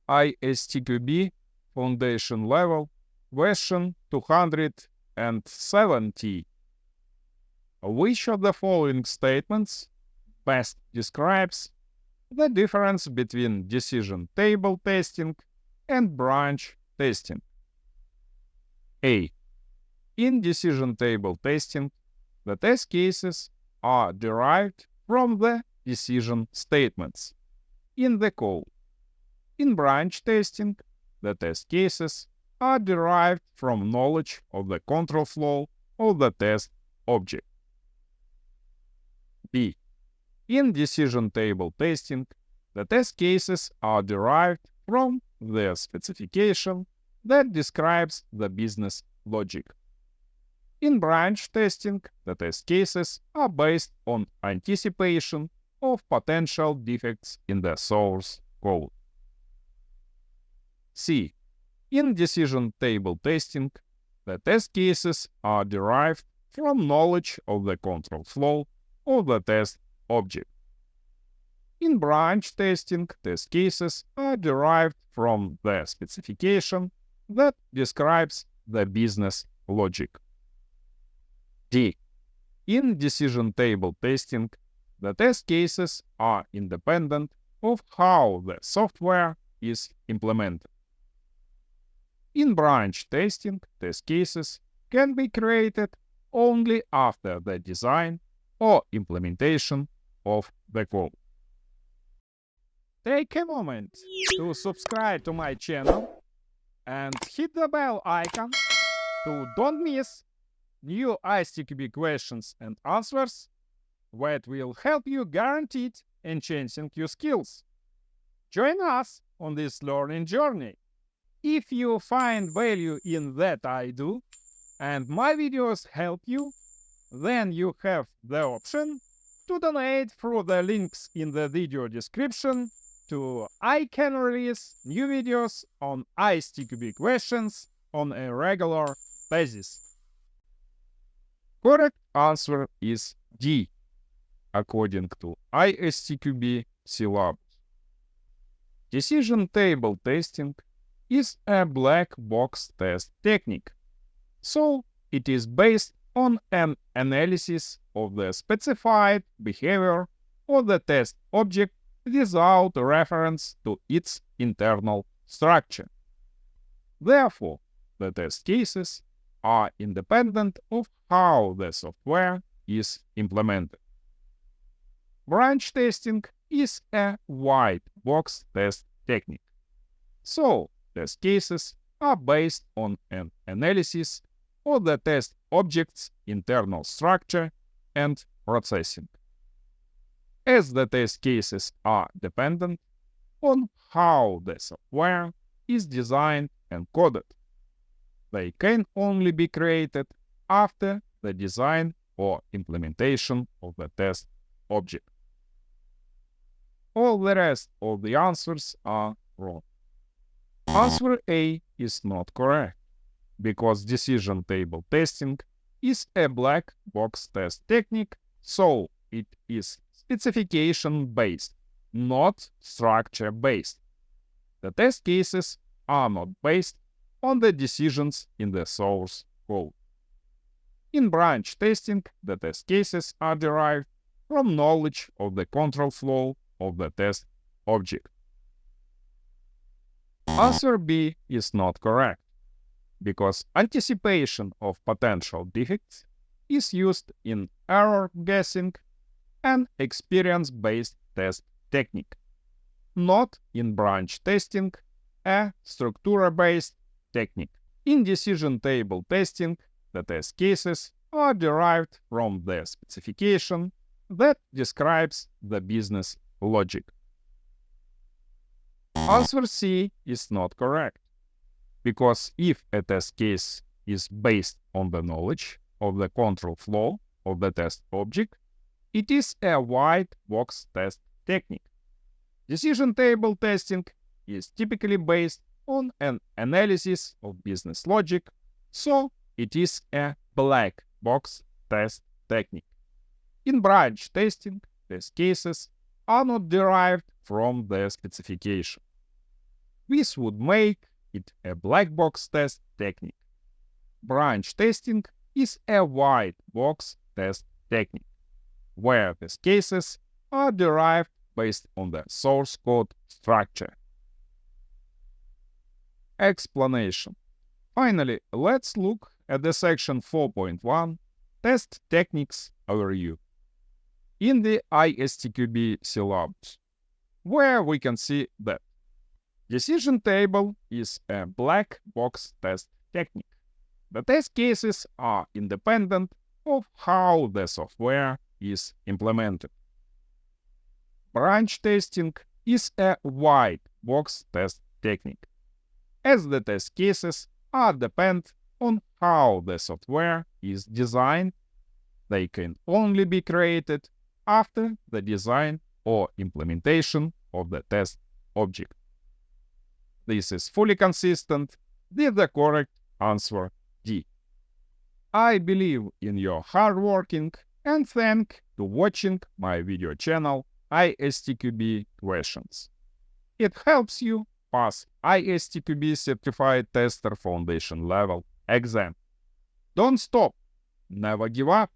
ISTQB Foundation Level, question 270. Which of the following statements best describes the difference between decision table testing and branch testing? A. In decision table testing, the test cases are derived from the decision statements in the code. In branch testing, the test cases are derived from knowledge of the control flow of the test object. B. In decision table testing, the test cases are derived from the specification that describes the business logic. In branch testing, the test cases are based on anticipation of potential defects in the source code. C. In decision table testing, the test cases are derived from knowledge of the control flow of the test object. In branch testing, test cases are derived from the specification that describes the business logic. D. In decision table testing, the test cases are independent of how the software is implemented. In branch testing, test cases can be created only after the design or implementation of the code. Take a moment to subscribe to my channel and hit the bell icon to don't miss new ISTQB questions and answers that will help you guaranteed enhancing your skills. Join us on this learning journey. If you find value in that I do and my videos help you, then you have the option to donate through the links in the video description to I can release new videos on ISTQB questions on a regular basis. Correct answer is D, according to ISTQB Syllabus. Decision table testing is a black box test technique, so it is based on an analysis of the specified behavior of the test object without reference to its internal structure. Therefore, the test cases are independent of how the software is implemented. Branch testing is a white box test technique, so test cases are based on an analysis of the test object's internal structure and processing. As the test cases are dependent on how the software is designed and coded, they can only be created after the design or implementation of the test object. All the rest of the answers are wrong. Answer A is not correct, because decision table testing is a black box test technique, so it is specification-based, not structure-based. The test cases are not based on the decisions in the source code. In branch testing, the test cases are derived from knowledge of the control flow of the test object. Answer B is not correct, because anticipation of potential defects is used in error guessing and experience-based test technique, not in branch testing, a structure-based technique. In decision table testing, the test cases are derived from the specification that describes the business logic. Answer C is not correct, because if a test case is based on the knowledge of the control flow of the test object, it is a white box test technique. Decision table testing is typically based on an analysis of business logic, so it is a black box test technique. In branch testing, test cases are not derived from the specification. This would make it a black box test technique. Branch testing is a white box test technique, where test cases are derived based on the source code structure. Explanation. Finally, let's look at the section 4.1 Test Techniques Overview in the ISTQB syllabus, where we can see that decision table is a black box test technique. The test cases are independent of how the software is implemented. Branch testing is a white box test technique, as the test cases are dependent on how the software is designed. They can only be created after the design or implementation of the test object. This is fully consistent with the correct answer D. I believe in your hard working and thank to watching my video channel ISTQB Questions. It helps you pass ISTQB Certified Tester Foundation Level exam. Don't stop, never give up.